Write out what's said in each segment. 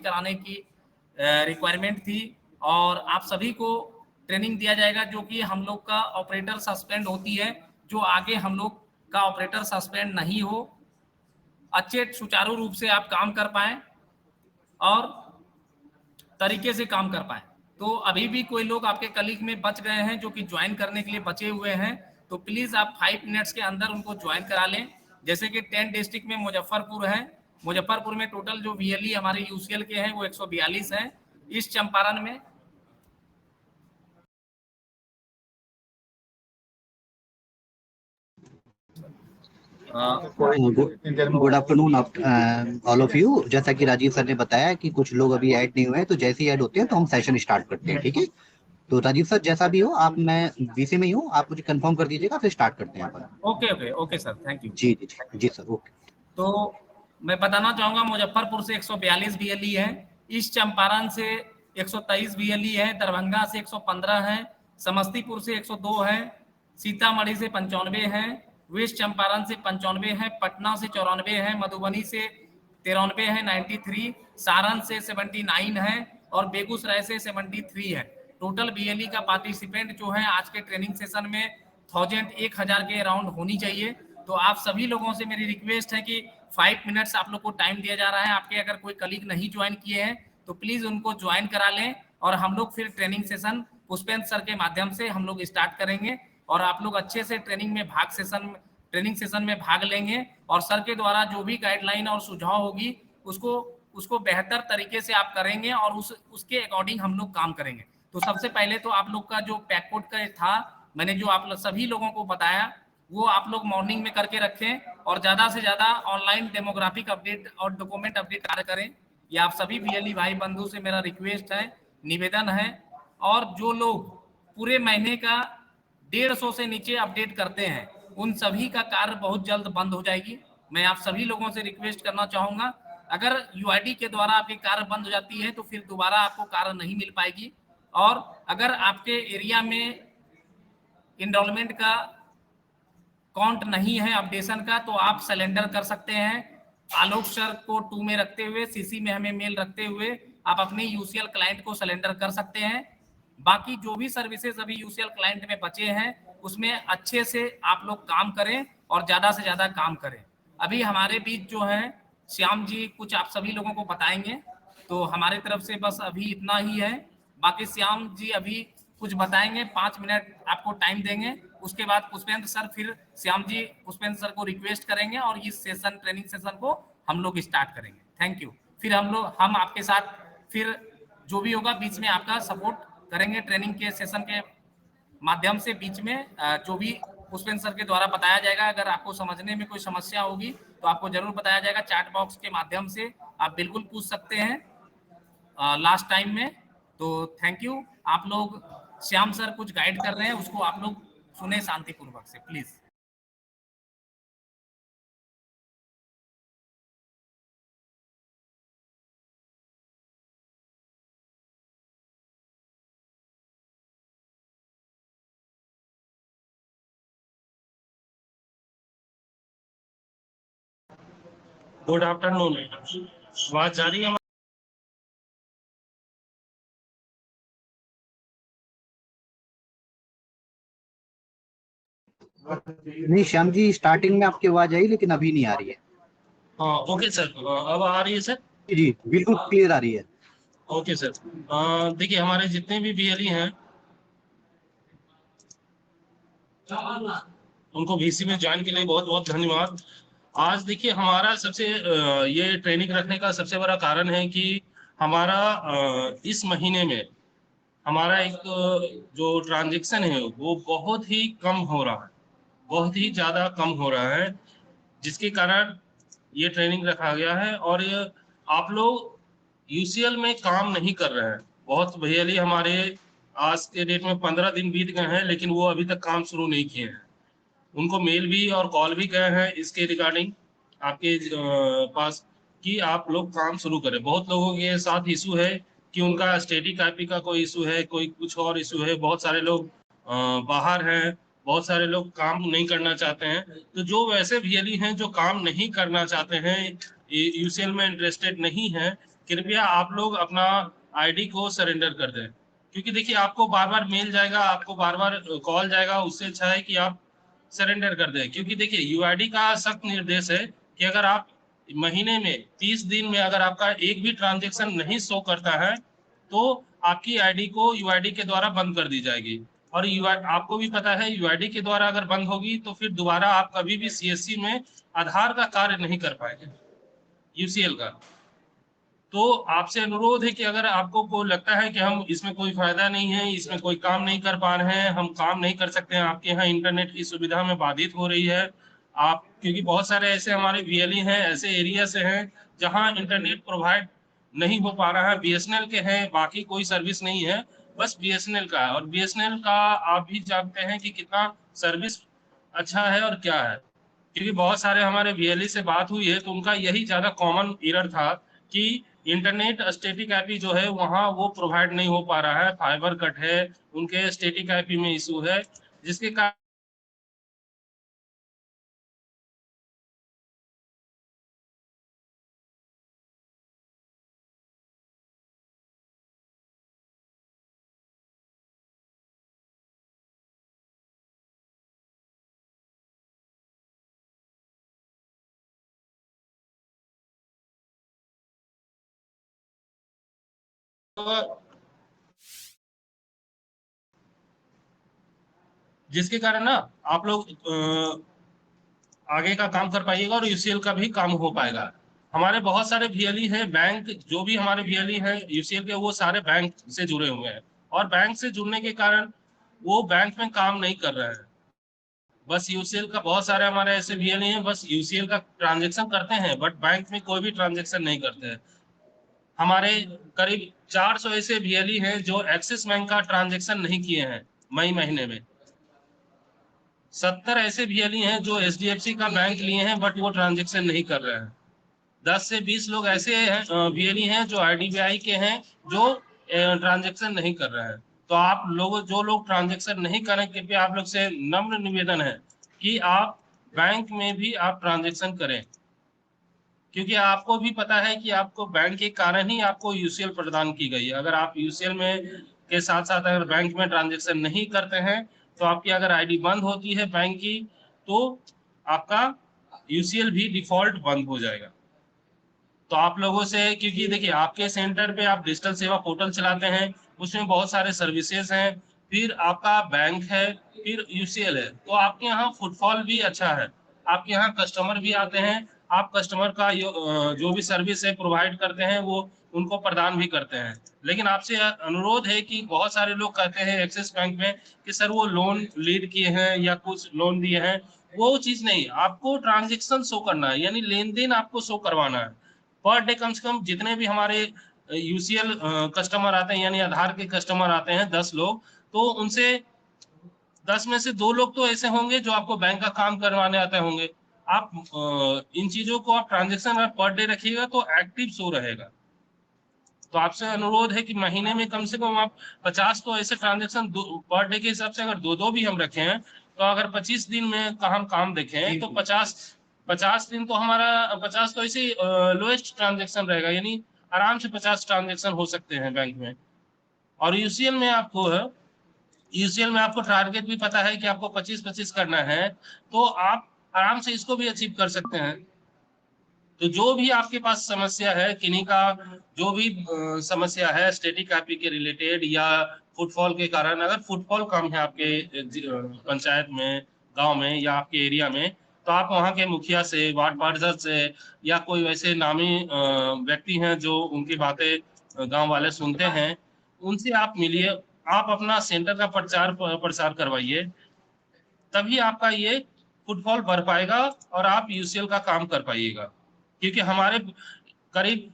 कराने की रिक्वायरमेंट थी और आप सभी को ट्रेनिंग दिया जाएगा, जो कि हम लोग का ऑपरेटर सस्पेंड होती है, जो आगे हम लोग का ऑपरेटर सस्पेंड नहीं हो, अच्छे सुचारू रूप से आप काम कर पाएं और तरीके से काम कर पाएं। तो अभी भी कोई लोग आपके कलीग में बच गए हैं जो कि ज्वाइन करने के लिए बचे हुए हैं, तो प्लीज आप 5 मिनट्स के अंदर उनको ज्वाइन करा लें। जैसे कि 10 डिस्ट्रिक्ट में मुजफ्फरपुर है, मुजफ्फरपुर में टोटल जो वीएलई हमारे यूसीएल के हैं वो 142 हैं। ईस्ट चंपारण में good afternoon all of you. जैसा कि राजीव सर ने बताया कि कुछ लोग अभी ऐड नहीं हुए हैं, तो जैसे ही ऐड होते हैं तो हम सेशन स्टार्ट करते हैं, ठीक है। तो राजीव सर जैसा भी हो आप, मैं वीसी में ही हूँ, आप मुझे कंफर्म कर दीजिएगा, फिर स्टार्ट करते हैं अपन। Okay okay okay sir, thank you. जी जी जी सर, ओके। तो मैं बताना चाहूंगा मुजफ्फरपुर से 142 बीएलई है, ईस्ट चंपारण से 123 बीएलई है, दरभंगा से 115 है, समस्तीपुर से 102 है, सीतामढ़ी से 95 है, वेस्ट चंपारण से 95 है, पटना से 94 है, मधुबनी से 93 है 93, सारण से 79 है और बेगूसराय से 73 है। टोटल बीएलई का पार्टिसिपेंट जो है आज के ट्रेनिंग सेशन में 1000 के अराउंड होनी चाहिए। तो आप सभी लोगों से मेरी रिक्वेस्ट है कि 5 मिनट्स आप लोग को टाइम दिया जा रहा है। आपके अगर कोई कलीग नहीं ज्वाइन किए हैं तो प्लीज उनको ज्वाइन करा लें और हम लोग फिर ट्रेनिंग सेशन पुष्पेंद्र सर के माध्यम से हम लोग स्टार्ट करेंगे और आप लोग अच्छे से ट्रेनिंग सेशन में भाग लेंगे और सर के द्वारा जो भी गाइडलाइन और सुझाव होगी उसको बेहतर तरीके से आप करेंगे और उसके अकॉर्डिंग हम लोग काम करेंगे। तो सबसे पहले तो आप लोग का जो पैक कोड का था, मैंने जो आप सभी लोगों को बताया वो आप लोग मॉर्निंग में करके रखें और ज्यादा से ज्यादा ऑनलाइन डेमोग्राफिक अपडेट और डॉक्यूमेंट अपडेट कार्य करें। ये आप सभी बीएलई भाई बंधु से मेरा रिक्वेस्ट है, निवेदन है। और जो लोग पूरे महीने का 150 से नीचे अपडेट करते हैं उन सभी का कार्य बहुत जल्द बंद हो जाएगी। मैं आप सभी लोगों से रिक्वेस्ट करना चाहूंगा, अगर यूआईडी के द्वारा आपकी कार्य बंद हो जाती है तो फिर दोबारा आपको कार्य नहीं मिल पाएगी। और अगर आपके एरिया में इनरोलमेंट का काउंट नहीं है अपडेशन का तो आप सिलेंडर कर सकते हैं। आलोक सर को 2 में रखते हुए, सीसी में हमें मेल रखते हुए आप अपने यूसीएल क्लाइंट को सिलेंडर कर सकते हैं। बाकी जो भी सर्विसेज अभी यूसीएल क्लाइंट में बचे हैं उसमें अच्छे से आप लोग काम करें और ज्यादा से ज्यादा काम करें। अभी हमारे बीच जो है श्याम जी कुछ आप सभी लोगों को बताएंगे, तो हमारे तरफ से बस अभी इतना ही है। बाकी श्याम जी अभी कुछ बताएंगे, 5 मिनट आपको टाइम देंगे। उसके बाद पुष्पेंद्र सर फिर श्याम जी पुष्पेंद्र सर को रिक्वेस्ट करेंगे और इस सेशन ट्रेनिंग सेशन को हम लोग स्टार्ट करेंगे। Thank you. फिर हम आपके साथ फिर जो भी होगा बीच में आपका सपोर्ट करेंगे ट्रेनिंग के सेशन के माध्यम से। बीच में जो भी पुष्पेंद्र सर के द्वारा बताया जाएगा, अगर आपको समझने में कोई समस्या होगी तो आपको जरूर बताया जाएगा। चैट बॉक्स के माध्यम से आप बिल्कुल पूछ सकते हैं लास्ट टाइम में। तो थैंक यू। आप लोग श्याम सर कुछ गाइड कर रहे हैं उसको आप लोग सुने शांतिपूर्वक से प्लीज। Good afternoon. आवाज जा रही है? नहीं श्याम जी, स्टार्टिंग में आपकी आवाज आई लेकिन अभी नहीं आ रही है। हाँ ओके सर, अब आ रही है सर? जी बिल्कुल क्लियर आ रही है। Okay sir. देखिए हमारे जितने भी बीएलई हैं उनको वीसी में ज्वाइन के लिए बहुत बहुत धन्यवाद। आज देखिए हमारा सबसे ये ट्रेनिंग रखने का सबसे बड़ा कारण है कि हमारा इस महीने में हमारा एक जो ट्रांजैक्शन है वो बहुत ही कम हो रहा है, बहुत ही ज़्यादा कम हो रहा है, जिसके कारण ये ट्रेनिंग रखा गया है। और ये आप लोग यूसीएल में काम नहीं कर रहे हैं। बहुत भैयाली हमारे आज के डेट में 15 दिन बीत गए हैं लेकिन वो अभी तक काम शुरू नहीं किए हैं। उनको मेल भी और कॉल भी गए हैं इसके रिगार्डिंग आपके पास कि आप लोग काम शुरू करें। बहुत लोगों के साथ इशू है कि उनका स्टेटिक आईपी का कोई इशू है, कोई कुछ और इशू है। बहुत सारे लोग बाहर हैं, बहुत सारे लोग काम नहीं करना चाहते हैं। तो जो वैसे वीएलई हैं जो काम नहीं करना चाहते हैं, यूसीएल में इंटरेस्टेड नहीं है, कृपया आप लोग अपना आईडी को सरेंडर कर दें, क्योंकि देखिए आपको बार बार मेल जाएगा, आपको बार बार कॉल जाएगा। उससे अच्छा है कि आप सरेंडर कर दें, क्योंकि देखिए यूआईडी का सख्त निर्देश है कि अगर आप महीने में 30 दिन में अगर आपका एक भी ट्रांजेक्शन नहीं शो करता है तो आपकी आईडी को यूआईडी के द्वारा बंद कर दी जाएगी। और आपको भी पता है यूआईडी के द्वारा अगर बंद होगी तो फिर दोबारा आप कभी भी सीएससी में आधार का कार्य नहीं कर पाएंगे, यूसीएल का। तो आपसे अनुरोध है कि अगर आपको को लगता है कि हम इसमें कोई फायदा नहीं है, इसमें कोई काम नहीं कर पा रहे हैं, हम काम नहीं कर सकते हैं, आपके यहाँ इंटरनेट की सुविधा में बाधित हो रही है आप, क्योंकि बहुत सारे ऐसे हमारे वीएलई हैं, ऐसे एरिया से हैं जहाँ इंटरनेट प्रोवाइड नहीं हो पा रहा है, बीएसएनएल के हैं, बाकी कोई सर्विस नहीं है, बस बीएसएनएल का है। और बीएसएनएल का आप भी जानते हैं कि कितना सर्विस अच्छा है और क्या है, क्योंकि बहुत सारे हमारे वीएलई से बात हुई है तो उनका यही ज्यादा कॉमन एरर था कि इंटरनेट स्टैटिक आईपी जो है वहाँ वो प्रोवाइड नहीं हो पा रहा है, फाइबर कट है, उनके स्टैटिक आईपी में इशू है, जिसके कारण जिसके कारण ना आप लोग आगे का काम कर पाइएगा और यूसीएल का भी काम हो पाएगा। हमारे बहुत सारे वीएलई हैं, बैंक जो भी हमारे वीएलई हैं यूसीएल के, वो सारे बैंक से जुड़े हुए हैं, और बैंक से जुड़ने के कारण वो बैंक में काम नहीं कर रहे हैं। बस यूसीएल का बहुत सारे हमारे ऐसे वीएलई हैं, बस यूसीएल का ट्रांजेक्शन करते हैं बट बैंक में कोई भी ट्रांजेक्शन नहीं करते हैं। हमारे करीब 400 ऐसे वीएलई हैं जो एक्सिस बैंक का ट्रांजेक्शन नहीं किए हैं मई महीने में। 70 ऐसे वीएलई हैं जो एचडीएफसी का बैंक लिए हैं बट वो ट्रांजेक्शन नहीं कर रहे हैं। 10 से 20 लोग ऐसे हैं वीएलई हैं जो आईडीबीआई के हैं जो ट्रांजेक्शन नहीं कर रहे हैं। तो आप लोग जो लोग ट्रांजेक्शन नहीं करें, कृपया आप लोग से नम्र निवेदन है कि आप बैंक में भी आप ट्रांजेक्शन करें, क्योंकि आपको भी पता है कि आपको बैंक के कारण ही आपको यूसीएल प्रदान की गई है। अगर आप यूसीएल में के साथ साथ अगर बैंक में ट्रांजेक्शन नहीं करते हैं तो आपकी अगर आईडी बंद होती है बैंक की तो आपका यूसीएल भी डिफॉल्ट बंद हो जाएगा। तो आप लोगों से, क्योंकि देखिए आपके सेंटर पे आप डिजिटल सेवा पोर्टल चलाते हैं, उसमें बहुत सारे सर्विसेज हैं, फिर आपका बैंक है, फिर यूसीएल है, तो आपके यहाँ फुटफॉल भी अच्छा है, आपके यहाँ कस्टमर भी आते हैं, आप कस्टमर का जो भी सर्विस है प्रोवाइड करते हैं वो उनको प्रदान भी करते हैं। लेकिन आपसे अनुरोध है कि बहुत सारे लोग कहते हैं एक्सिस बैंक में कि सर वो लोन लीड किए हैं या कुछ लोन दिए हैं, वो चीज नहीं, आपको ट्रांजेक्शन शो करना है, यानी लेन देन आपको शो करवाना है। पर डे कम से कम जितने भी हमारे यूसीएल कस्टमर आते हैं, यानी आधार के कस्टमर आते हैं 10 लोग, तो उनसे 10 में से 2 लोग तो ऐसे होंगे जो आपको बैंक का काम करवाने आते होंगे। आप इन चीजों को आप ट्रांजेक्शन पर डे रखिएगा तो एक्टिव शो रहेगा। तो आपसे अनुरोध है कि महीने में कम से कम आप 50 तो ऐसे ट्रांजेक्शन पर डे के हिसाब से अगर दो भी हम रखे हैं तो अगर 25 दिन में का हम काम देखें तो 50 दिन तो हमारा 50 तो ऐसे लोएस्ट ट्रांजेक्शन रहेगा, यानी आराम से 50 ट्रांजेक्शन हो सकते हैं बैंक में। और यूसीएल में आपको टारगेट भी पता है कि आपको 25-25 करना है, तो आप आराम से इसको भी अचीव कर सकते हैं। तो जो भी आपके पास समस्या है, किन्हीं का जो भी समस्या है स्टैटिक आईपी के रिलेटेड या फुटफॉल के कारण, अगर फुटफॉल कम है आपके पंचायत में, गांव में या आपके एरिया में, तो आप वहां के मुखिया से, वार्ड पार्षद से या कोई वैसे नामी व्यक्ति हैं जो उनकी बातें गांव वाले सुनते हैं, उनसे आप मिलिए, आप अपना सेंटर का प्रसार करवाइए, तभी आपका ये फुटफॉल बढ़ पाएगा और आप यूसीएल का काम कर पाइएगा। क्योंकि हमारे करीब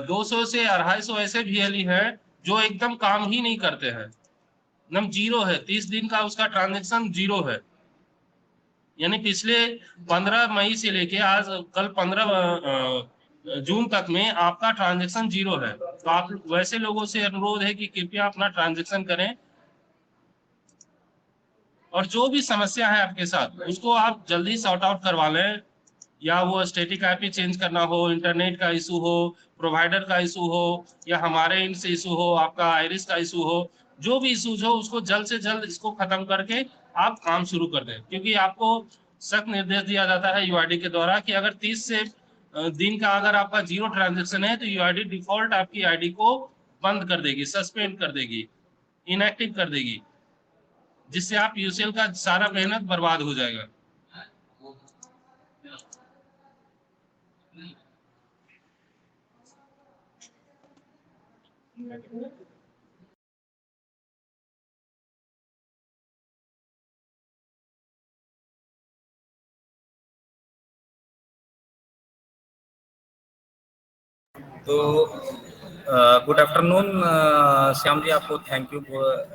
200 से 250 ऐसे वीएलई हैं जो एकदम काम ही नहीं करते हैं, एकदम जीरो है, 30 दिन का उसका ट्रांजेक्शन जीरो है, यानी पिछले 15 मई से लेके आज कल 15 जून तक में आपका ट्रांजेक्शन जीरो है। तो आप वैसे लोगों से अनुरोध है कि कृपया अपना ट्रांजेक्शन करें, और जो भी समस्या है आपके साथ उसको आप जल्दी सॉर्ट आउट करवा लें। या वो स्टैटिक आईपी चेंज करना हो, इंटरनेट का इशू हो, प्रोवाइडर का इशू हो, या हमारे एंड से इशू हो, आपका आयरिस का इशू हो, जो भी इशूज हो उसको जल्द से जल्द इसको खत्म करके आप काम शुरू कर दें। क्योंकि आपको सख्त निर्देश दिया जाता है यूआईडी के द्वारा कि अगर 30 से दिन का अगर आपका 0 ट्रांजेक्शन है तो यूआईडी डिफॉल्ट आपकी आईडी को बंद कर देगी, सस्पेंड कर देगी, इनएक्टिव कर देगी, जिससे आप यूसीएल का सारा मेहनत बर्बाद हो जाएगा। तो गुड आफ्टरनून श्याम जी, आपको थैंक यू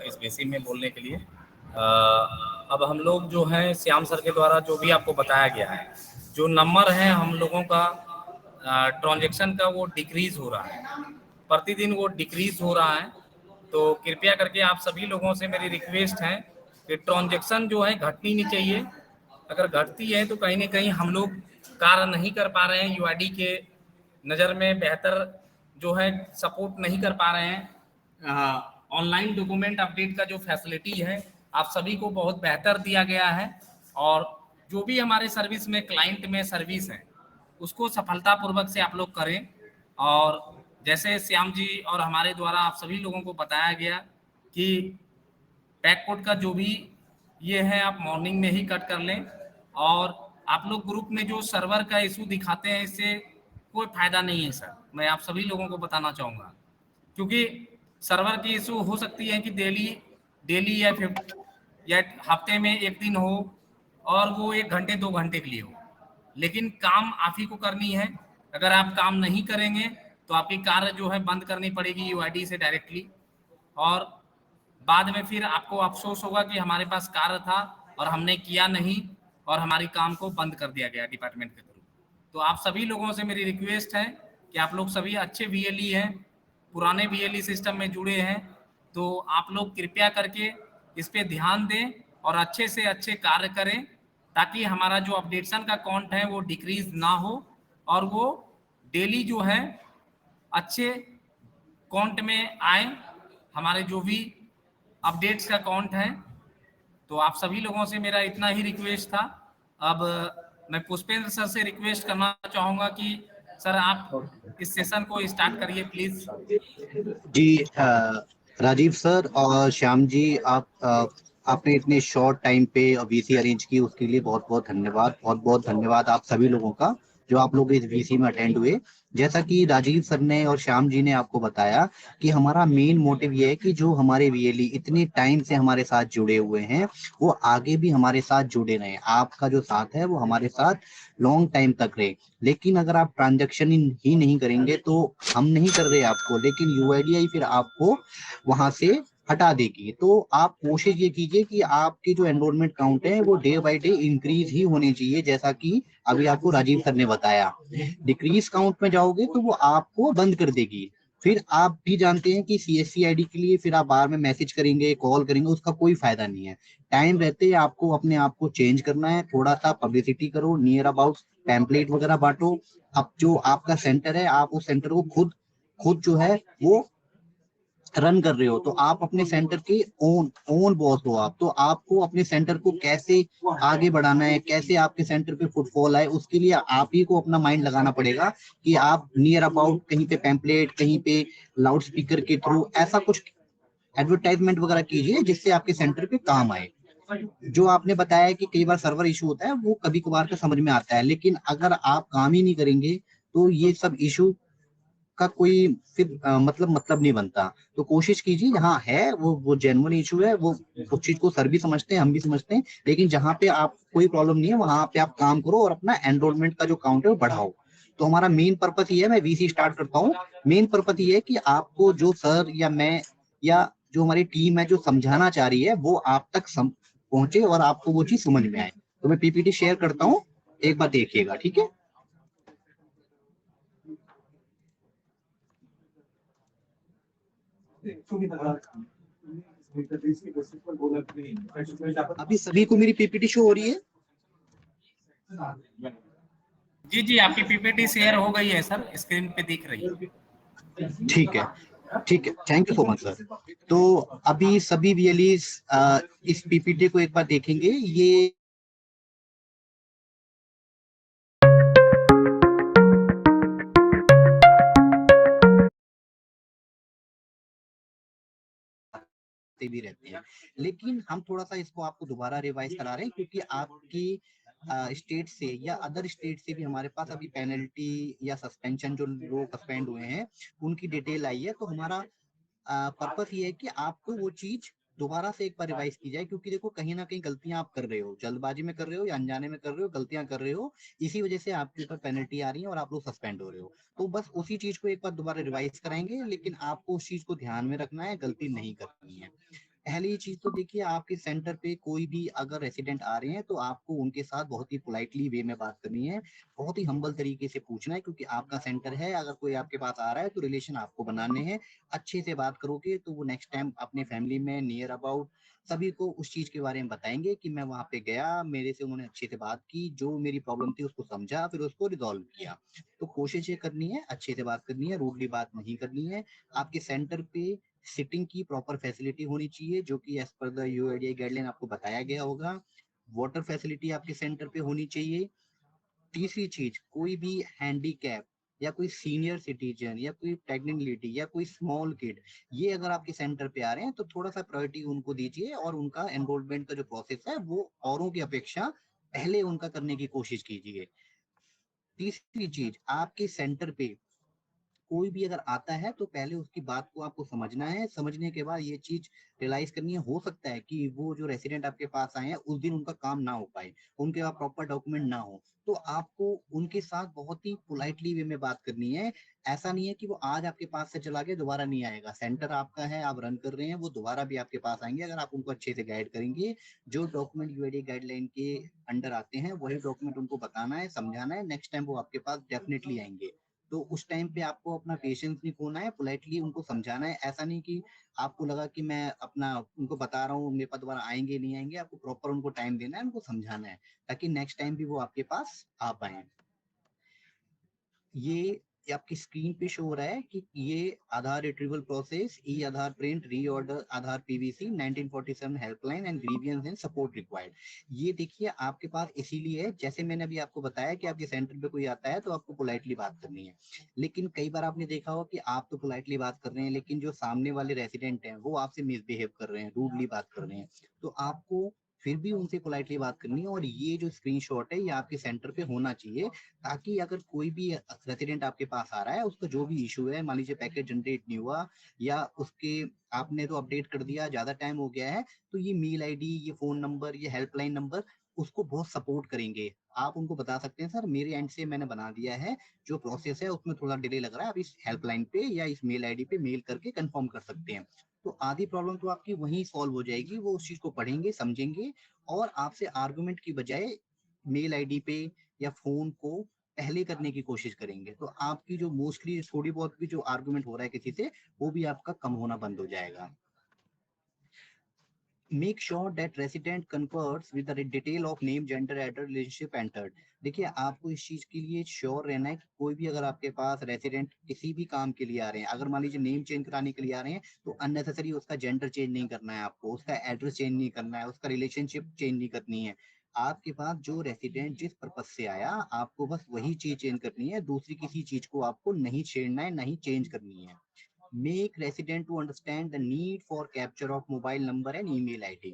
इस विषय में बोलने के लिए। अब हम लोग जो हैं श्याम सर के द्वारा जो भी आपको बताया गया है, जो नंबर है हम लोगों का ट्रांजैक्शन का वो डिक्रीज हो रहा है, प्रतिदिन वो डिक्रीज हो रहा है। तो कृपया करके आप सभी लोगों से मेरी रिक्वेस्ट है कि ट्रांजैक्शन जो है घटनी नहीं चाहिए। अगर घटती है तो कहीं ना कहीं हम लोग कार्य नहीं कर पा रहे हैं, यूआईडी के नज़र में बेहतर जो है सपोर्ट नहीं कर पा रहे हैं। ऑनलाइन डॉक्यूमेंट अपडेट का जो फैसिलिटी है आप सभी को बहुत बेहतर दिया गया है, और जो भी हमारे सर्विस में क्लाइंट में सर्विस है उसको सफलतापूर्वक से आप लोग करें। और जैसे श्याम जी और हमारे द्वारा आप सभी लोगों को बताया गया कि पैक कोड का जो भी ये है आप मॉर्निंग में ही कट कर लें। और आप लोग ग्रुप में जो सर्वर का इशू दिखाते हैं इससे कोई फायदा नहीं है सर, मैं आप सभी लोगों को बताना चाहूँगा। क्योंकि सर्वर की इशू हो सकती है कि डेली या हफ्ते में एक दिन हो, और वो 1 घंटे 2 घंटे के लिए हो, लेकिन काम आप ही को करनी है। अगर आप काम नहीं करेंगे तो आपकी कार्य जो है बंद करनी पड़ेगी यूआईडी से डायरेक्टली, और बाद में फिर आपको अफसोस होगा कि हमारे पास कार्य था और हमने किया नहीं और हमारी काम को बंद कर दिया गया डिपार्टमेंट के थ्रू। तो आप सभी लोगों से मेरी रिक्वेस्ट है कि आप लोग सभी अच्छे वीएलई हैं, पुराने वीएलई सिस्टम में जुड़े हैं, तो आप लोग कृपया करके इस पे ध्यान दें और अच्छे से अच्छे कार्य करें, ताकि हमारा जो अपडेशन का काउंट है वो डिक्रीज ना हो, और वो डेली जो है अच्छे काउंट में आए हमारे जो भी अपडेट्स का काउंट है। तो आप सभी लोगों से मेरा इतना ही रिक्वेस्ट था। अब मैं पुष्पेंद्र सर से रिक्वेस्ट करना चाहूंगा कि सर आप इस सेशन को स्टार्ट करिए प्लीज। जी राजीव सर और श्याम जी, आपने इतने शॉर्ट टाइम पे वीसी अरेंज की उसके लिए बहुत बहुत धन्यवाद। बहुत बहुत धन्यवाद आप सभी लोगों का जो आप लोग इस वीसी में अटेंड हुए। जैसा कि राजीव सर ने और श्याम जी ने आपको बताया कि हमारा मेन मोटिव ये है कि जो हमारे वीएलई इतने टाइम से हमारे साथ जुड़े हुए हैं वो आगे भी हमारे साथ जुड़े रहें। आपका जो साथ है वो हमारे साथ लॉन्ग टाइम तक रहे। लेकिन अगर आप ट्रांजैक्शन ही नहीं करेंगे तो हम नहीं कर रहे आपको, लेकिन यूआईडीआई फिर आपको वहां से हटा देगी। तो आप कोशिश ये कीजिए कि आपके जो एनरोलमेंट काउंट है वो डे बाय डे इंक्रीज ही होने चाहिए, जैसा कि अभी आपको राजीव सर ने बताया। डिक्रीज काउंट में जाओगे तो वो आपको बंद कर देगी। फिर आप भी जानते हैं कि सीएससी आईडी के लिए फिर आप बार में मैसेज करेंगे, कॉल करेंगे, उसका कोई फायदा नहीं है। टाइम रहते आपको अपने आप को चेंज करना है। थोड़ा सा पब्लिसिटी करो, नियर अबाउट पैम्पलेट वगैरह बांटो। अब जो आपका सेंटर है आप उस सेंटर को खुद जो है वो रन कर रहे हो, तो आप अपने सेंटर के ओन बॉस हो। आप तो आपको अपने सेंटर को कैसे आगे बढ़ाना है, कैसे आपके सेंटर पे फुटफॉल आए, उसके लिए आप ही को अपना माइंड लगाना पड़ेगा कि आप नियर अबाउट कहीं पे पैम्पलेट, कहीं पे लाउड स्पीकर के थ्रू ऐसा कुछ एडवर्टाइजमेंट वगैरह कीजिए जिससे आपके सेंटर पे काम आए। जो आपने बताया कि कई बार सर्वर इशू होता है वो कभी कभार का समझ में आता है, लेकिन अगर आप काम ही नहीं करेंगे तो ये सब इशू का कोई फिर मतलब नहीं बनता। तो कोशिश कीजिए जहाँ है वो जेन्युइन इशू है, वो उस चीज को सर भी समझते हैं, हम भी समझते हैं, लेकिन जहाँ पे आप कोई प्रॉब्लम नहीं है वहां पे आप काम करो और अपना एनरोलमेंट का जो काउंट है वो बढ़ाओ। तो हमारा मेन पर्पस ये है, मैं वीसी स्टार्ट करता हूँ। मेन पर्पस ये है कि आपको जो सर या मैं या जो हमारी टीम है जो समझाना चाह रही है वो आप तक पहुंचे और आपको वो चीज समझ में आए। तो मैं पीपीटी शेयर करता हूँ, एक बार देखिएगा, ठीक है। अभी सभी को मेरी पीपीटी शो हो रही है? जी जी, आपकी पीपीटी शेयर हो गई है सर, स्क्रीन पे दिख रही है। ठीक है, ठीक है, thank you so much sir. तो अभी सभी वीएलईज इस पीपीटी को एक बार देखेंगे। ये भी रहते हैं, लेकिन हम थोड़ा सा इसको आपको दोबारा रिवाइज करा रहे हैं, क्योंकि आपकी स्टेट से या अदर स्टेट से भी हमारे पास अभी पेनल्टी या सस्पेंशन, जो लोग सस्पेंड हुए हैं उनकी डिटेल आई है। तो हमारा पर्पस ये है कि आपको वो चीज दोबारा से एक बार रिवाइज की जाए, क्योंकि देखो कहीं ना कहीं गलतियां आप कर रहे हो, जल्दबाजी में कर रहे हो या अनजाने में कर रहे हो, गलतियां कर रहे हो, इसी वजह से आपके ऊपर पेनल्टी आ रही है और आप लोग सस्पेंड हो रहे हो। तो बस उसी चीज को एक बार दोबारा रिवाइज कराएंगे, लेकिन आपको उस चीज को ध्यान में रखना है, गलती नहीं करनी है। पहली चीज तो देखिए, आपके सेंटर पे कोई भी अगर रेसिडेंट आ रहे हैं तो आपको उनके साथ बहुत ही पोलाइटली वे में बात करनी है, बहुत ही हम्बल तरीके से पूछना है, क्योंकि आपका सेंटर है। अगर कोई आपके पास आ रहा है तो रिलेशन आपको बनाने हैं। अच्छे से बात करोगे तो वो नेक्स्ट टाइम अपने फैमिली में नियर अबाउट सभी को उस चीज के बारे में बताएंगे कि मैं वहां पे गया, मेरे से उन्होंने अच्छे से बात की, जो मेरी प्रॉब्लम थी उसको समझा, फिर उसको रिजॉल्व किया। तो कोशिश ये करनी है, अच्छे से बात करनी है, रूडली बात नहीं करनी है। आपके सेंटर पे सिटिंग की प्रॉपर फैसिलिटी होनी चाहिए, जो कि as per the UIDAI guideline आपको बताया गया होगा। वाटर फैसिलिटी आपके सेंटर पे होनी चाहिए। तीसरी चीज, कोई भी हैंडीकैप या कोई सीनियर सिटीजन या कोई प्रेग्नेंट लेडी या कोई स्मॉल किड, ये अगर आपके सेंटर पे आ रहे हैं तो थोड़ा सा प्रायोरिटी उनको दीजिए, और उनका एनरोलमेंट का जो प्रोसेस है वो औरों की अपेक्षा पहले उनका करने की कोशिश कीजिए। तीसरी चीज, आपके सेंटर पे कोई भी अगर आता है तो पहले उसकी बात को आपको समझना है। समझने के बाद ये चीज रियलाइज करनी है, हो सकता है कि वो जो रेसिडेंट आपके पास आए हैं उस दिन उनका काम ना हो पाए, उनके पास प्रॉपर डॉक्यूमेंट ना हो, तो आपको उनके साथ बहुत ही पोलाइटली वे में बात करनी है। ऐसा नहीं है कि वो आज आपके पास से चला गया दोबारा नहीं आएगा, सेंटर आपका है, आप रन कर रहे हैं, वो दोबारा भी आपके पास आएंगे अगर आप उनको अच्छे से गाइड करेंगे। जो डॉक्यूमेंट यूआईडी गाइडलाइन के अंडर आते हैं वही डॉक्यूमेंट उनको बताना है, समझाना है, नेक्स्ट टाइम वो आपके पास डेफिनेटली आएंगे। तो उस टाइम पे आपको अपना पेशेंस नहीं खोना है, पोलाइटली उनको समझाना है। ऐसा नहीं कि आपको लगा कि मैं अपना उनको बता रहा हूँ, मेरे पास दोबारा आएंगे नहीं आएंगे, आपको प्रॉपर उनको टाइम देना है, उनको समझाना है, ताकि नेक्स्ट टाइम भी वो आपके पास आ पाए। ये आपकी स्क्रीन पे शो हो रहा है कि ये Aadhaar retrieval process, e Aadhaar print, reorder Aadhaar PVC 1947 helpline and grievance and support required. ये देखिए आपके पास इसीलिए है, जैसे मैंने अभी आपको बताया कि आपके सेंटर पे कोई आता है तो आपको पोलाइटली बात करनी है। लेकिन कई बार आपने देखा हो कि आप तो पोलाइटली बात कर रहे हैं, लेकिन जो सामने वाले रेसिडेंट हैं वो आपसे मिसबिहेव कर रहे हैं, रूडली बात कर रहे हैं। तो आपको फिर भी उनसे पोलाइटली बात करनी है, और ये जो स्क्रीनशॉट है ये आपके सेंटर पे होना चाहिए, ताकि अगर कोई भी रेसिडेंट आपके पास आ रहा है, उसका जो भी इशू है, मान लीजिए पैकेज जनरेट नहीं हुआ या उसके आपने तो अपडेट कर दिया, ज्यादा टाइम हो गया है, तो ये मेल आईडी, ये फोन नंबर, ये हेल्पलाइन नंबर उसको बहुत सपोर्ट करेंगे। आप उनको बता सकते हैं सर मेरे एंड से मैंने बना दिया है, जो प्रोसेस है उसमें थोड़ा डिले लग रहा है, आप इस हेल्पलाइन पे या इस मेल आईडी पे मेल करके कंफर्म कर सकते हैं। तो आधी प्रॉब्लम तो आपकी वहीं सॉल्व हो जाएगी, वो उस चीज को पढ़ेंगे, समझेंगे, और आपसे आर्गुमेंट की बजाय मेल आईडी पे या फोन को पहले करने की कोशिश करेंगे। तो आपकी जो मोस्टली थोड़ी बहुत भी जो आर्गुमेंट हो रहा है किसी से, वो भी आपका कम होना बंद हो जाएगा। Make sure that resident converts with the detail of name, gender, address, relationship entered। देखिए आपको इस चीज के लिए श्योर रहना है कि कोई भी अगर आपके पास रेसिडेंट किसी भी काम के लिए आ रहे हैं, अगर मान लीजिए नेम चेंज कराने के लिए आ रहे हैं, तो अननेसेसरी उसका जेंडर चेंज नहीं करना है, आपको उसका एड्रेस चेंज नहीं करना है, उसका रिलेशनशिप चेंज नहीं करनी है। आपके पास जो रेसिडेंट जिस पर्पज से आया, आपको बस वही चीज चेंज करनी है, दूसरी किसी चीज को आपको नहीं छेड़ना है, नहीं चेंज करनी है। Make resident to understand the need for capture of mobile number and email ID।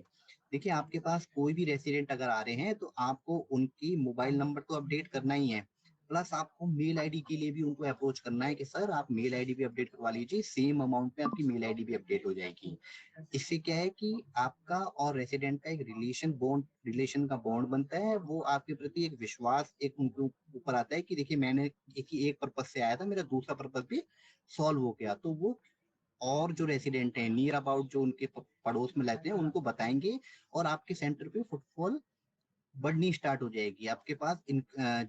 देखिए आपके पास कोई भी रेसिडेंट अगर आ रहे हैं तो आपको उनकी मोबाइल नंबर तो अपडेट करना ही है, प्लस आपको मेल आईडी के लिए भी उनको अप्रोच करना है कि सर आप मेल आईडी भी अपडेट करवा लीजिए, सेम अमाउंट में आपकी मेल आईडी भी अपडेट हो जाएगी। इससे क्या है कि आपका और रेसिडेंट का एक रिलेशन का बॉन्ड बनता है, वो आपके प्रति एक विश्वास एक उनके ऊपर आता है कि देखिए मैंने एक पर्पज से आया था, मेरा दूसरा पर्पज भी सॉल्व हो गया। तो वो और जो रेसिडेंट हैं नियर अबाउट जो उनके पड़ोस में रहते हैं उनको बताएंगे, और आपके सेंटर पे फुटफॉल बढ़नी स्टार्ट हो जाएगी। आपके पास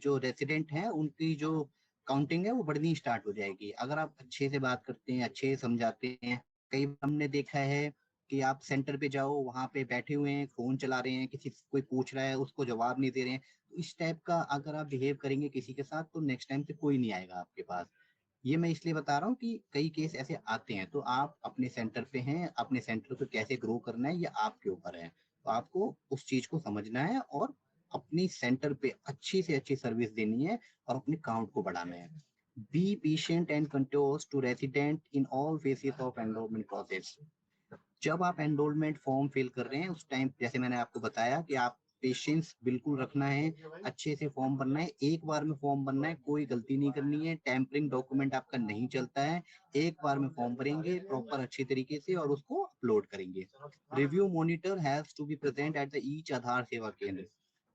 जो रेसिडेंट हैं उनकी जो काउंटिंग है वो बढ़नी स्टार्ट हो जाएगी, अगर आप अच्छे से बात करते हैं, अच्छे से समझाते हैं। कई बार हमने देखा है कि आप सेंटर पे जाओ, वहां पे बैठे हुए हैं, फोन चला रहे हैं, किसी कोई पूछ रहा है उसको जवाब नहीं दे रहे हैं, इस टाइप का अगर आप बिहेव करेंगे किसी के साथ तो नेक्स्ट टाइम से कोई नहीं आएगा आपके पास। ये मैं इसलिए बता रहा हूँ कि कई केस ऐसे आते हैं, तो आप अपने सेंटर पे हैं, अपने सेंटर को कैसे ग्रो करना है ये आपके ऊपर है। तो आपको उस चीज को समझना है और अपनी सेंटर पे अच्छी से अच्छी सर्विस देनी है और अपने काउंट को बढ़ाना है। Be patient and controls to resident in all phases of enrolment process. जब आप एनरोलमेंट फॉर्म फिल कर रहे हैं उस टाइम जैसे मैंने आपको बताया कि आप पेशेंस बिल्कुल रखना है, अच्छे से फॉर्म भरना है, एक बार में फॉर्म भरना है, कोई गलती नहीं करनी है, टेम्परिंग डॉक्यूमेंट आपका नहीं चलता है, एक बार में फॉर्म भरेंगे प्रॉपर अच्छे तरीके से और उसको अपलोड करेंगे। Review monitor has to be present at the each Aadhaar Seva Kendra.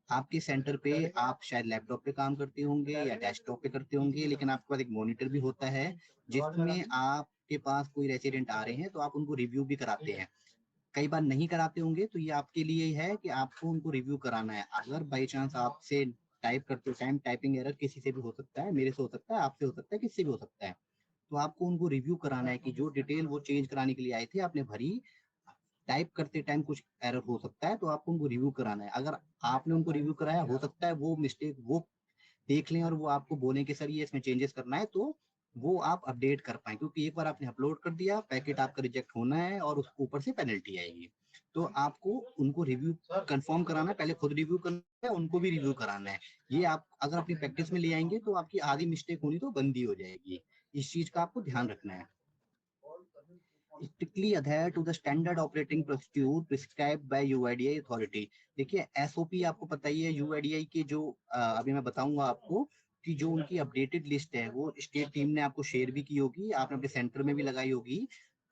आपके सेंटर पे आप शायद लैपटॉप पे काम करते होंगे या डेस्कटॉप पे करते होंगे, लेकिन आपके पास एक मॉनिटर भी होता है जिसमें आपके पास कोई रेसिडेंट आ रहे हैं तो आप उनको रिव्यू भी कराते हैं। कई बार नहीं कराते होंगे तो ये आपके लिए है कि आपको उनको रिव्यू कराना है। अगर बाई चांस आपसे टाइप करते टाइम टाइपिंग एरर किसी से भी हो सकता है, मेरे से हो सकता है, आपसे हो सकता है, किससे भी हो सकता है, तो आपको उनको रिव्यू कराना है कि जो डिटेल वो चेंज कराने के लिए आए थे आपने भरी, टाइप करते टाइम कुछ एरर हो सकता है तो आपको उनको रिव्यू कराना है। अगर आपने उनको रिव्यू कराया, हो सकता है वो मिस्टेक वो देख लें और वो आपको बोले कि सर ये इसमें चेंजेस करना है, तो वो आप अपडेट कर पाए, क्योंकि एक बार आपने अपलोड कर दिया पैकेट आपका रिजेक्ट होना है और उसके ऊपर से पेनल्टी आएगी। तो आपको उनको रिव्यू कंफर्म कराना है, पहले खुद रिव्यू करना है, उनको भी रिव्यू कराना है। ये आप अगर अपनी प्रैक्टिस में ले आएंगे तो आपकी आधी मिस्टेक होनी तो बंद ही हो जाएगी। इस चीज का आपको ध्यान रखना है। strictly adhere to the standard operating procedure prescribed by UIDAI authority। देखिए एसओपी आपको पता ही है, यूआईडीआई के जो अभी मैं बताऊंगा आपको कि जो उनकी अपडेटेड लिस्ट है वो स्टेट टीम ने आपको शेयर भी की होगी, आपने अपने सेंटर में भी लगाई होगी।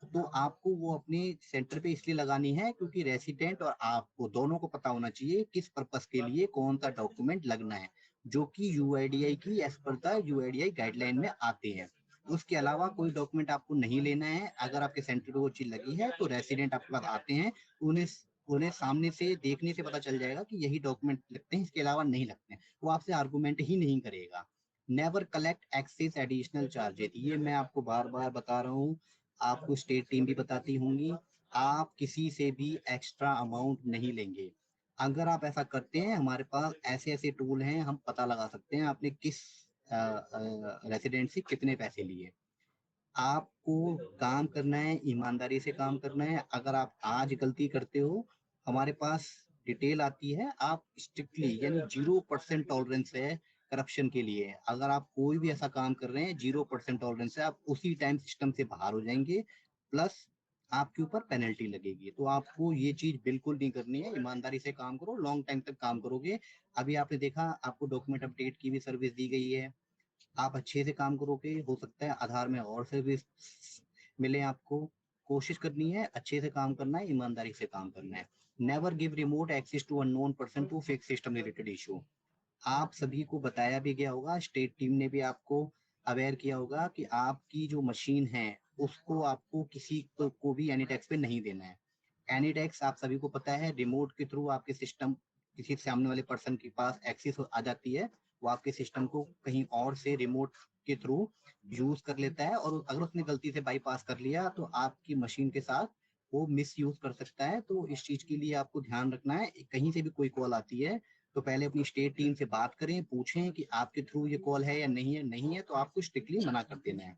तो आपको वो अपने सेंटर पे इसलिए लगानी है क्योंकि रेसिडेंट और आपको दोनों को पता होना चाहिए किस पर्पस के लिए कौन सा डॉक्यूमेंट लगना है, जो कि यूआईडीआई की as per the UIDAI guideline में आते हैं। उसके अलावा कोई डॉक्यूमेंट आपको नहीं लेना है। अगर आपके सेंटर पे वो चीज लगी है तो रेसिडेंट आपके पास आते हैं, उन्हें उन्हें सामने से देखने से पता चल जाएगा कि यही डॉक्यूमेंट लगते हैं, इसके अलावा नहीं लगते हैं, वो आपसे आर्गूमेंट ही नहीं करेगा। Never collect excess additional charges, ये मैं आपको बार बार बता रहा हूँ, आपको स्टेट टीम भी बताती होंगी, आप किसी से भी एक्स्ट्रा अमाउंट नहीं लेंगे। अगर आप ऐसा करते हैं, हमारे पास ऐसे ऐसे टूल हैं, हम पता लगा सकते हैं आपने किस रेसिडेंट से कितने पैसे लिए। आपको काम करना है, ईमानदारी से काम करना है। अगर आप आज गलती करते हो, हमारे पास डिटेल आती है, आप स्ट्रिक्टली यानी 0% टॉलरेंस है करप्शन के लिए। अगर आप कोई भी ऐसा काम कर रहे हैं 0% टॉलरेंस है, आप उसी टाइम सिस्टम से बाहर हो जाएंगे, प्लस आपके ऊपर पेनल्टी लगेगी। तो आपको ये चीज बिल्कुल नहीं करनी है, ईमानदारी से काम करो, लॉन्ग टाइम तक काम करोगे। अभी आपने देखा आपको डॉक्यूमेंट अपडेट की भी सर्विस दी गई है, आप अच्छे से काम करोगे, हो सकता है आधार में और सर्विस मिले आपको। कोशिश करनी है, अच्छे से काम करना है, ईमानदारी से काम करना है। Never give remote access to unknown person to fix system related issue. आप सभी को बताया भी गया होगा, स्टेट टीम ने भी आपको अवेयर किया होगा कि आपकी जो मशीन है उसको आपको किसी को भी एनी टैक्स पे नहीं देना है। एनी टैक्स आप सभी को पता है, रिमोट के थ्रू आपके सिस्टम किसी सामने वाले पर्सन के पास एक्सेस आ जाती है, वो आपके सिस्टम को कहीं और से रिमोट के थ्रू यूज कर लेता है, और अगर उसने गलती से बाईपास कर लिया तो आपकी मशीन के साथ वो मिस यूज कर सकता है। तो इस चीज के लिए आपको ध्यान रखना है, कहीं से भी कोई कॉल आती है तो पहले अपनी स्टेट टीम से बात करें, पूछें कि आपके थ्रू ये कॉल है या नहीं है, नहीं है तो आपको स्ट्रिक्टली मना कर देना है।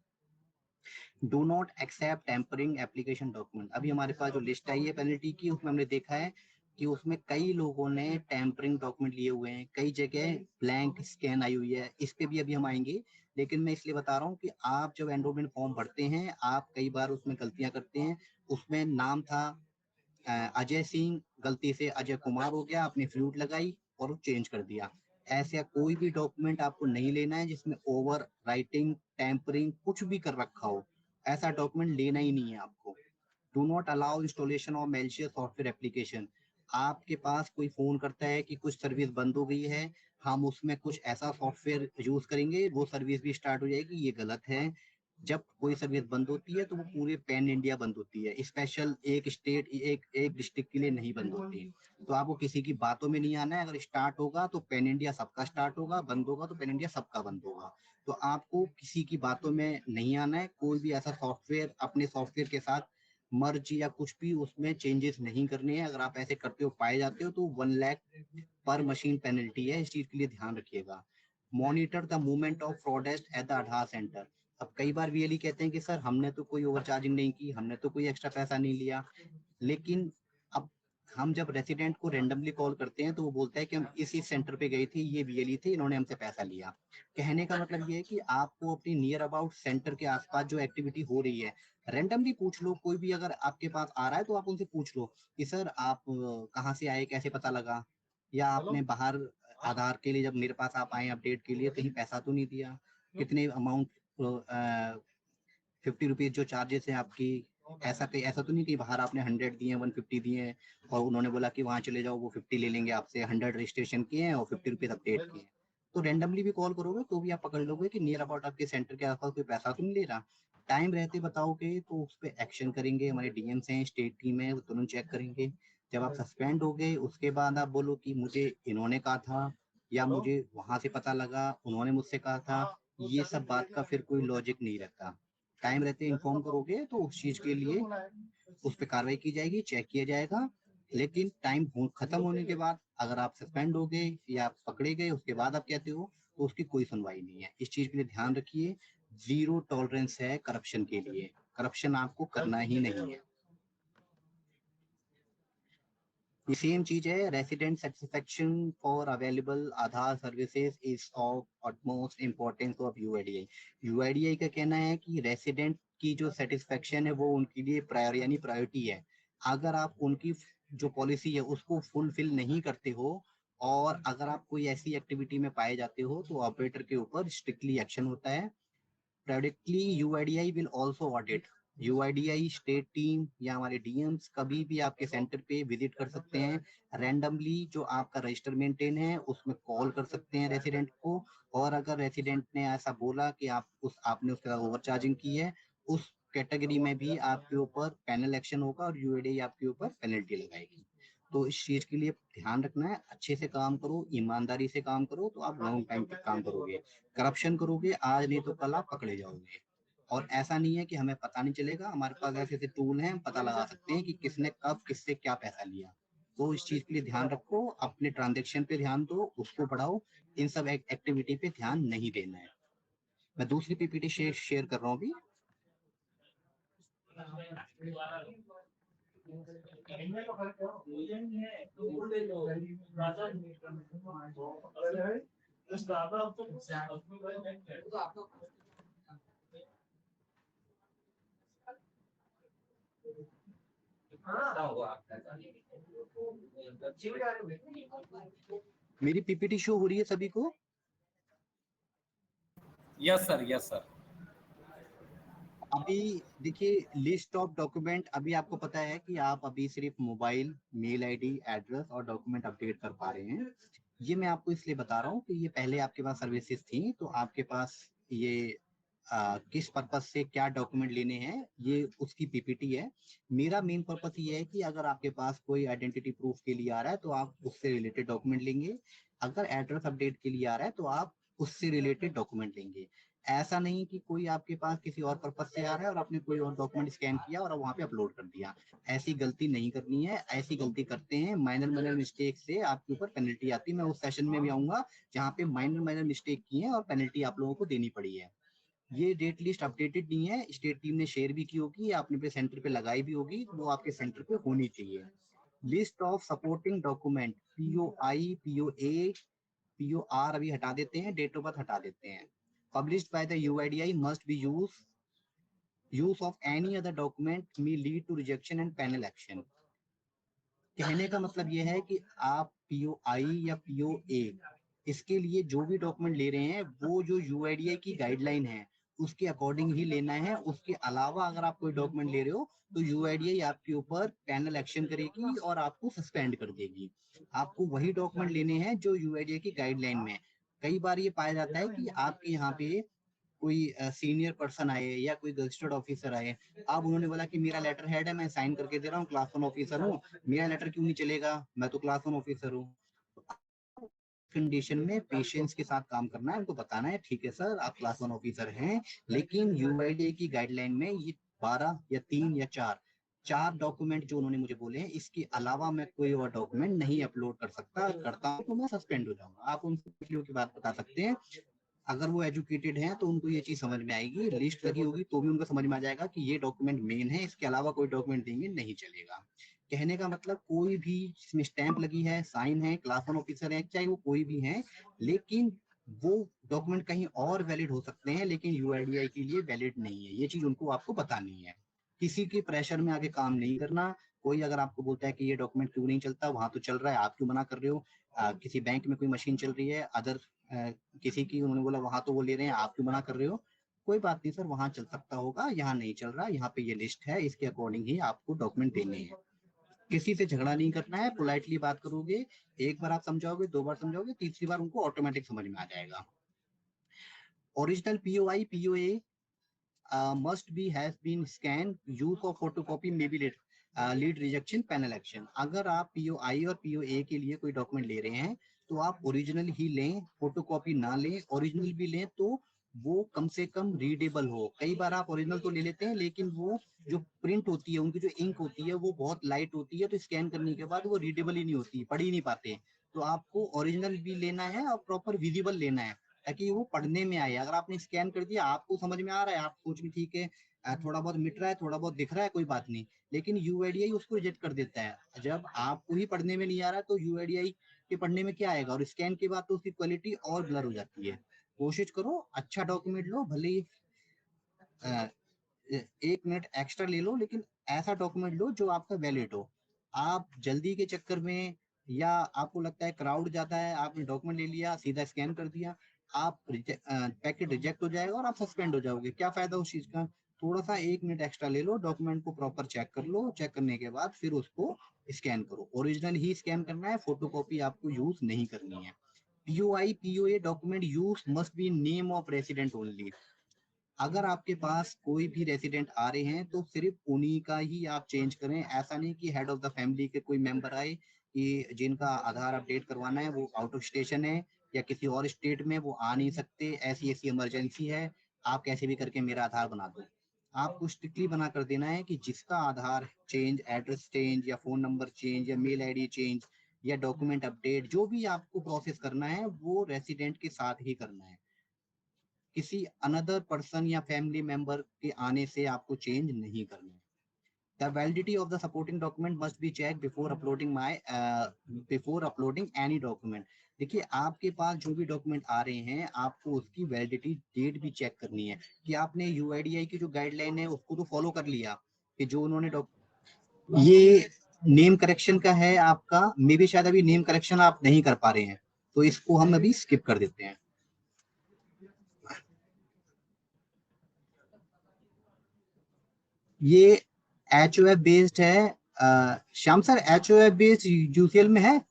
Do not accept tampering application document. अभी हमारे पास जो लिस्ट आई है पेनल्टी की, उसमें हमने देखा है कि उसमें कई लोगों ने टेम्परिंग डॉक्यूमेंट लिए हुए हैं, कई जगह ब्लैंक स्कैन आई हुई है, इस पे भी अभी हम आएंगे। लेकिन मैं इसलिए बता रहा हूँ कि आप जब एनरोलमेंट फॉर्म भरते हैं, आप कई बार उसमें गलतियां करते हैं। उसमें नाम था अजय सिंह, गलती से अजय कुमार हो गया, आपने फ्लूट लगाई और वो चेंज कर दिया। ऐसा कोई भी डॉक्यूमेंट आपको नहीं लेना है जिसमें ओवर राइटिंग टेम्परिंग कुछ भी कर रखा हो, ऐसा डॉक्यूमेंट लेना ही नहीं है आपको। Do not allow installation of malicious software application. आपके पास कोई फोन करता है कि कुछ सर्विस बंद हो गई है, हम उसमें कुछ ऐसा सॉफ्टवेयर यूज करेंगे वो सर्विस भी स्टार्ट हो जाएगी, ये गलत है। जब कोई सर्विस बंद होती है तो वो पूरे पैन इंडिया बंद होती है, स्पेशल एक स्टेट एक एक डिस्ट्रिक्ट के लिए नहीं बंद होती। तो आपको किसी की बातों में नहीं आना है, अगर स्टार्ट होगा तो पैन इंडिया सबका स्टार्ट होगा, बंद होगा तो पैन इंडिया सबका बंद होगा। तो आपको किसी की बातों में नहीं आना है, कोई भी ऐसा सॉफ्टवेयर अपने सॉफ्टवेयर के साथ मर्ज या कुछ भी उसमें चेंजेस नहीं करने हैं। अगर आप ऐसे करते हो पाए जाते हो तो 1 लाख पर मशीन पेनल्टी है, इस चीज के लिए ध्यान रखिएगा। Monitor the movement of fraudsters at the Aadhaar centre. अब कई बार वीएलई कहते हैं कि सर हमने तो कोई ओवरचार्जिंग नहीं की, हमने तो कोई एक्स्ट्रा पैसा नहीं लिया, लेकिन अब हम जब रेसिडेंट को रेंडमली कॉल करते हैं तो वो बोलता है कि हम इसी सेंटर पे गए थे, ये वीएलई थे, इन्होंने हमसे पैसा लिया। कहने का मतलब ये है कि आपको अपनी नियर अबाउट सेंटर के आसपास जो एक्टिविटी हो रही है रेंडमली पूछ लो। कोई भी अगर आपके पास आ रहा है तो आप उनसे पूछ लो कि सर आप कहाँ से आए, कैसे पता लगा, या आपने बाहर आधार के लिए जब मेरे पास आप आए अपडेट के लिए कहीं पैसा तो नहीं दिया, कितने अमाउंट 50 रुपीज जो चार्जेस है आपकी, ऐसा तो नहीं कि बाहर आपने 100 दिए 150 दिए और उन्होंने बोला कि वहां चले जाओ वो 50 ले लेंगे आपसे, 100 रजिस्ट्रेशन किए हैं और 50 रुपीज अपडेट किए हैं। तो रेंडमली भी कॉल करोगे तो भी आप पकड़ लोगे कि नियर अबाउट आपके सेंटर के आसपास कोई पैसा तो नहीं ले रहा। टाइम रहते बताओगे तो उस पर एक्शन करेंगे, हमारे डीएम्स हैं, स्टेट टीम है, वो तुरंत चेक करेंगे। जब आप सस्पेंड हो गए उसके बाद आप बोलो कि मुझे इन्होंने कहा था या मुझे वहां से पता लगा, उन्होंने मुझसे कहा था, ये सब बात का फिर कोई लॉजिक नहीं रहता। टाइम रहते इन्फॉर्म करोगे तो उस चीज के लिए उस पर कार्रवाई की जाएगी, चेक किया जाएगा। लेकिन खत्म होने के बाद अगर आप सस्पेंड हो गए या पकड़े गए उसके बाद आप कहते हो तो उसकी कोई सुनवाई नहीं है। इस चीज के लिए ध्यान रखिए, 0 टॉलरेंस है करप्शन के लिए, करप्शन आपको करना ही नहीं है। ये सेम चीज है, resident satisfaction for available Aadhaar services is of utmost importance of UIDAI. UIDAI का कहना है कि रेसिडेंट की जो सेटिस्फेक्शन है वो उनके लिए प्रायोरिटी है। अगर आप उनकी जो पॉलिसी है उसको फुलफिल नहीं करते हो और अगर आप कोई ऐसी एक्टिविटी में पाए जाते हो तो ऑपरेटर के ऊपर स्ट्रिक्टली एक्शन होता है। Periodically, UIDI will also audit. UIDI state team या हमारे डीएम्स कभी भी आपके सेंटर पे विजिट कर सकते हैं। रैंडमली जो आपका रजिस्टर मेंटेन है उसमें कॉल कर सकते हैं रेसिडेंट को, और अगर रेसिडेंट ने ऐसा बोला कि आपने उसके साथ ओवरचार्जिंग की है, उस कैटेगरी में भी आपके ऊपर पैनल एक्शन होगा और यूआईडीआई आपके ऊपर पेनल्टी लगाएगी। तो इस चीज के लिए ध्यान रखना है, अच्छे से काम करो, ईमानदारी से काम करो तो आप लॉन्ग टाइम तक काम करोगे। करप्शन करोगे आज नहीं तो कल आप पकड़े जाओगे। और ऐसा नहीं है कि हमें पता नहीं चलेगा, हमारे पास ऐसे ऐसे टूल हैं, हम पता लगा सकते हैं कि किसने कब किससे क्या पैसा लिया। तो इस चीज के लिए ध्यान रखो, अपने ट्रांजेक्शन पे ध्यान दो, उसको बढ़ाओ, इन सब एक्टिविटी पे ध्यान नहीं देना है। मैं दूसरी पीपीटी शेयर कर रहा हूँ अभी। मेरी पीपीटी शो हो रही है सभी को? Yes sir, yes sir. अभी देखिए लिस्ट ऑफ डॉक्यूमेंट, अभी आपको पता है कि आप अभी सिर्फ मोबाइल, मेल आईडी, एड्रेस और डॉक्यूमेंट अपडेट कर पा रहे हैं। ये मैं आपको इसलिए बता रहा हूँ कि ये पहले आपके पास सर्विसेज थी तो आपके पास ये किस पर्पज से क्या डॉक्यूमेंट लेने हैं ये उसकी पीपीटी है। मेरा मेन पर्पज ये है कि अगर आपके पास कोई आइडेंटिटी प्रूफ के लिए आ रहा है तो आप उससे रिलेटेड डॉक्यूमेंट लेंगे, अगर एड्रेस अपडेट के लिए आ रहा है तो आप उससे रिलेटेड डॉक्यूमेंट लेंगे। ऐसा नहीं कि कोई आपके पास किसी और पर्पज से आ रहा है और आपने कोई और डॉक्यूमेंट स्कैन किया और वहां पे अपलोड कर दिया। ऐसी गलती नहीं करनी है, ऐसी गलती करते हैं माइनर मिस्टेक से आपके ऊपर पेनल्टी आती है। मैं उस सेशन में भी आऊंगा जहाँ पे माइनर मिस्टेक की है और पेनल्टी आप लोगों को देनी पड़ी है। ये डेट लिस्ट अपडेटेड नहीं है, स्टेट टीम ने शेयर भी की होगी, आपने अपने सेंटर पे लगाई भी होगी, वो आपके सेंटर पे होनी चाहिए। List of supporting document, POI, POA, POR अभी हटा देते हैं, डेट ऑफ बर्थ हटा देते हैं। Published by the UIDI must be use of any other document may lead to rejection and penal action। कहने का मतलब ये है कि आप पीओआई या पीओए इसके लिए जो भी डॉक्यूमेंट ले रहे हैं वो जो यूआईडीआई की गाइडलाइन है उसके अकॉर्डिंग ही लेना है। उसके अलावा अगर आप कोई डॉक्यूमेंट ले रहे हो तो यूआईडीआई आपके ऊपर पैनल एक्शन करेगी और आपको सस्पेंड कर देगी। आपको वही डॉक्यूमेंट लेने हैं जो यूआईडीआई की गाइडलाइन में। कई बार ये पाया जाता है कि आपके यहाँ पे कोई सीनियर पर्सन आए या कोई गजटेड ऑफिसर आए, अब उन्होंने बोला कि मेरा लेटर हेड है, मैं साइन करके दे रहा हूँ, क्लास 1 ऑफिसर हूँ, मेरा लेटर क्यों नहीं चलेगा, मैं तो क्लास 1 ऑफिसर हूँ। कंडीशन में पेशेंस के साथ काम करना है, उनको बताना है ठीक है सर आप क्लास 1 ऑफिसर हैं लेकिन यूआईडीआई की गाइडलाइन में ये 12 या 3 या 4 4 डॉक्यूमेंट जो उन्होंने मुझे बोले हैं, इसके अलावा मैं कोई और डॉक्यूमेंट नहीं अपलोड कर सकता, करता हूँ तो मैं सस्पेंड हो जाऊंगा। आप उनसे पिछलियों की बात बता सकते हैं। अगर वो एजुकेटेड हैं तो उनको ये चीज समझ में आएगी, लिस्ट लगी होगी तो भी उनको समझ में आ जाएगा कि ये डॉक्यूमेंट मेन है, इसके अलावा कोई डॉक्यूमेंट देंगे नहीं चलेगा। कहने का मतलब कोई भी जिसमें स्टैंप लगी है, साइन है, क्लास 1 ऑफिसर है, चाहे वो कोई भी है, लेकिन वो डॉक्यूमेंट कहीं और वैलिड हो सकते हैं लेकिन यूआईडीआई के लिए वैलिड नहीं है। ये चीज उनको आपको बतानी है। किसी के प्रेशर में आगे काम नहीं करना। कोई अगर आपको बोलता है कि ये डॉक्यूमेंट क्यों नहीं चलता, वहां तो चल रहा है, आप क्यों मना कर रहे हो। किसी बैंक में कोई मशीन चल रही है, अदर किसी की, उन्होंने बोला वहां तो वो ले रहे हैं, आप क्यों मना कर रहे हो। कोई बात नहीं सर, वहां चल सकता होगा, यहाँ नहीं चल रहा, यहाँ पे ये लिस्ट है, इसके अकॉर्डिंग ही आपको डॉक्यूमेंट देने हैं। किसी से झगड़ा नहीं करना है, पोलाइटली बात करोगे। एक बार आप समझाओगे, 2 बार समझाओगे, तीसरी बार उनको ऑटोमेटिक समझ में आ जाएगा। Original POI POA must be has been scanned. Use of photocopy may be lead rejection penal action. अगर आप POI और POA के लिए कोई डॉक्यूमेंट ले रहे हैं तो आप ओरिजिनल ही लें, फोटोकॉपी ना लें। ओरिजिनल भी लें तो वो कम से कम रीडेबल हो। कई बार आप ओरिजिनल तो ले लेते हैं लेकिन वो जो प्रिंट होती है, उनकी जो इंक होती है वो बहुत लाइट होती है, तो स्कैन करने के बाद वो रीडेबल ही नहीं होती, पढ़ ही नहीं पाते। तो आपको ओरिजिनल भी लेना है और प्रॉपर विजिबल लेना है ताकि वो पढ़ने में आए। अगर आपने स्कैन कर दिया, आपको समझ में आ रहा है, आप सोच भी ठीक है, थोड़ा बहुत मिट रहा है, थोड़ा बहुत दिख रहा है, कोई बात नहीं, लेकिन यूआईडीआई उसको रिजेक्ट कर देता है। जब आपको ही पढ़ने में नहीं आ रहा तो यूआईडीआई के पढ़ने में क्या आएगा, और स्कैन के बाद तो उसकी क्वालिटी और ब्लर हो जाती है। कोशिश करो अच्छा डॉक्यूमेंट लो, भले ही 1 मिनट एक्स्ट्रा ले लो, लेकिन ऐसा डॉक्यूमेंट लो जो आपका वैलिड हो। आप जल्दी के चक्कर में, या आपको लगता है क्राउड ज्यादा है, आपने डॉक्यूमेंट ले लिया, सीधा स्कैन कर दिया, आप पैकेट रिजेक्ट हो जाएगा और आप सस्पेंड हो जाओगे। क्या फायदा उस चीज का। थोड़ा सा 1 मिनट एक्स्ट्रा ले लो, डॉक्यूमेंट को प्रॉपर चेक कर लो, चेक करने के बाद फिर उसको स्कैन करो। ओरिजिनल ही स्कैन करना है, फोटोकॉपी आपको यूज नहीं करनी है। POI POA document use must be name of resident only. अगर आपके पास कोई भी रेसिडेंट आ रहे हैं तो सिर्फ उन्हीं का ही आप चेंज करें। ऐसा नहीं कि हेड ऑफ द फैमिली के कोई मेंबर आए कि जिनका आधार अपडेट करवाना है वो आउट ऑफ स्टेशन है या किसी और स्टेट में, वो आ नहीं सकते, ऐसी ऐसी इमरजेंसी है, आप कैसे भी करके मेरा आधार बना दो। आपको स्ट्रिक्टली बना कर देना है कि जिसका आधार चेंज, एड्रेस चेंज या फोन नंबर चेंज या मेल आईडी चेंज या डॉक्यूमेंट अपडेट, जो भी आपको प्रोसेस करना है वो रेसिडेंट के साथ ही करना है। किसी अनदर पर्सन या फैमिली मेंबर के आने से आपको चेंज नहीं करना है। The validity of the supporting document must be checked before uploading any document. देखिए आपके पास जो भी डॉक्यूमेंट आ रहे हैं आपको उसकी वैलिडिटी डेट भी चेक करनी है कि आपने यूआईडीआई की जो गाइडलाइन है उसको तो फॉलो कर लिया कि जो उन्होंने ये नेम करेक्शन का है आपका, मे भी शायद अभी नेम करेक्शन आप नहीं कर पा रहे हैं तो इसको हम अभी स्किप कर देते हैं। ये HOF बेस्ड है। Shyam sir, HOF based UCL में है?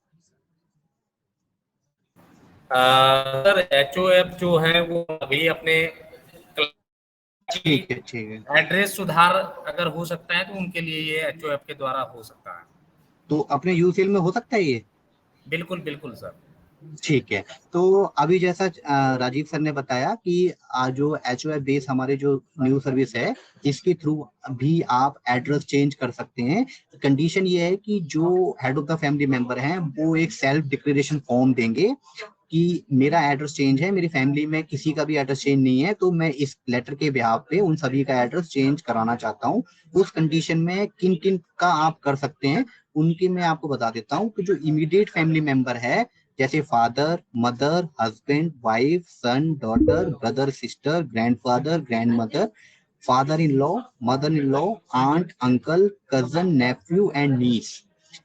सर HOF जो है वो अभी अपने ठीक है। एड्रेस सुधार अगर हो सकता है तो उनके लिए ये HOF के द्वारा हो सकता है। तो अपने यूसीएल में हो सकता है ये? बिल्कुल बिल्कुल सर। ठीक है। तो अभी जैसा राजीव सर ने बताया कि जो HOF बेस हमारे जो न्यू सर्विस है इसके थ्रू भी आप एड्रेस चेंज कर सकते हैं। कंडीशन ये है कि जो head of the family member हैं वो एक सेल्फ डिक्लेरेशन फॉर्म देंगे कि मेरा एड्रेस चेंज है, मेरी फैमिली में किसी का भी एड्रेस चेंज नहीं है, तो मैं इस लेटर के बिहाफ पे उन सभी का एड्रेस चेंज कराना चाहता हूँ। उस कंडीशन में किन किन का आप कर सकते हैं उनकी मैं आपको बता देता हूँ कि जो इमीडिएट फैमिली मेंबर है जैसे father, mother, husband, wife, son, daughter, brother, sister, grandfather, grandmother, father in law, mother in law, aunt, uncle, cousin, nephew and niece,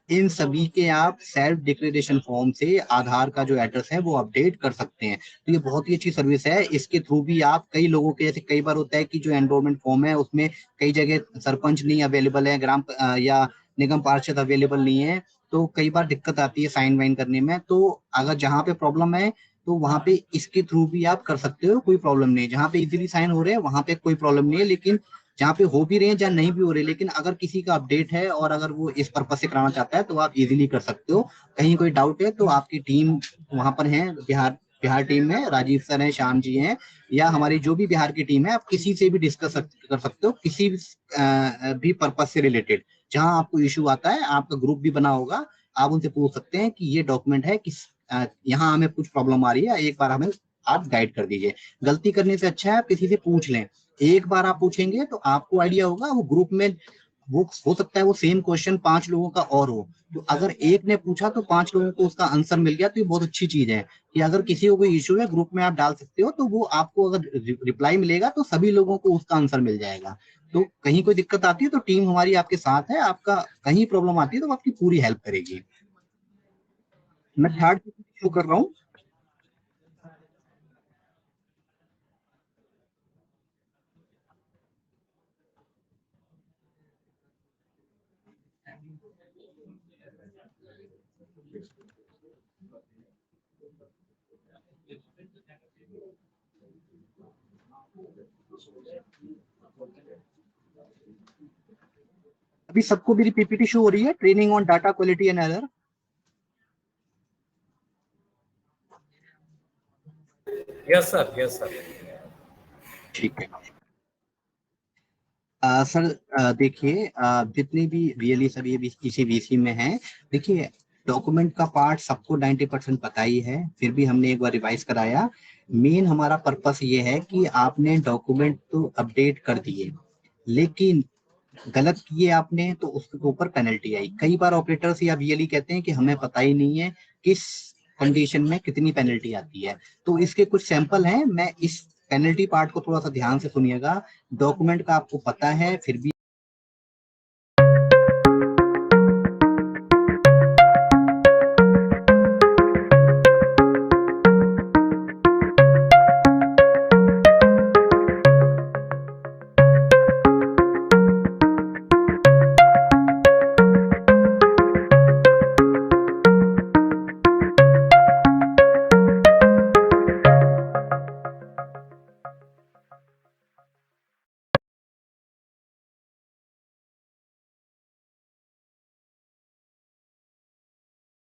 इन सभी के आप सेल्फ डिक्लेरेशन फॉर्म से आधार का जो एड्रेस है वो अपडेट कर सकते हैं। तो ये बहुत ही अच्छी सर्विस है। इसके थ्रू भी आप कई लोगों के, जैसे कई बार होता है कि जो एनरोलमेंट फॉर्म है उसमें कई जगह सरपंच नहीं अवेलेबल है, ग्राम या निगम पार्षद अवेलेबल नहीं है, तो कई बार दिक्कत आती है साइन वाइन करने में। तो अगर जहाँ पे प्रॉब्लम है तो वहां पे इसके थ्रू भी आप कर सकते हो, कोई प्रॉब्लम नहीं है। जहाँ पे इजीली साइन हो रहे हैं वहां पे कोई प्रॉब्लम नहीं है, लेकिन जहाँ पे हो भी रहे हैं जहाँ नहीं भी हो रहे, लेकिन अगर किसी का अपडेट है और अगर वो इस पर्पज से कराना चाहता है तो आप इजीली कर सकते हो। कहीं कोई डाउट है तो आपकी टीम वहां पर है, बिहार टीम में राजीव सर हैं, श्याम जी हैं, या हमारी जो भी बिहार की टीम है, आप किसी से भी डिस्कस कर सकते हो किसी भी पर्पज से रिलेटेड। जहां आपको इशू आता है, आपका ग्रुप भी बना होगा, आप उनसे पूछ सकते हैं कि ये डॉक्यूमेंट है कि यहाँ हमें कुछ प्रॉब्लम आ रही है, एक बार हमें आप गाइड कर दीजिए। गलती करने से अच्छा है आप किसी से पूछ लें। एक बार आप पूछेंगे तो आपको आइडिया होगा, वो ग्रुप में वो हो सकता है वो सेम क्वेश्चन 5 लोगों का और हो, तो अगर एक ने पूछा तो 5 लोगों को उसका आंसर मिल गया, तो ये बहुत अच्छी चीज है कि अगर किसी को कोई इशू है ग्रुप में आप डाल सकते हो, तो वो आपको अगर रिप्लाई मिलेगा तो सभी लोगों को उसका आंसर मिल जाएगा। तो कहीं कोई दिक्कत आती है तो टीम हमारी आपके साथ है, आपका कहीं प्रॉब्लम आती है तो वो आपकी पूरी हेल्प करेगी। मैं थर्ड शो कर रहा हूँ। अभी सबको मेरी पीपीटी शो हो रही है, training on data quality and error. Yes sir, yes sir. ठीक है सर, देखिए जितने भी वीएलई सभी इसी वीसी में हैं, देखिए डॉक्यूमेंट का पार्ट सबको 90% पता ही है, फिर भी हमने एक बार रिवाइज कराया। मेन हमारा पर्पस ये है कि आपने डॉक्यूमेंट तो अपडेट कर दिए, लेकिन गलत किए आपने तो उसके ऊपर पेनल्टी आई। कई बार ऑपरेटर्स या वीएलई कहते हैं कि हमें पता ही नहीं है किस कंडीशन में कितनी पेनल्टी आती है। तो इसके कुछ सैंपल हैं, मैं इस पेनल्टी पार्ट को थोड़ा सा ध्यान से सुनिएगा। डॉक्यूमेंट का आपको पता है, फिर भी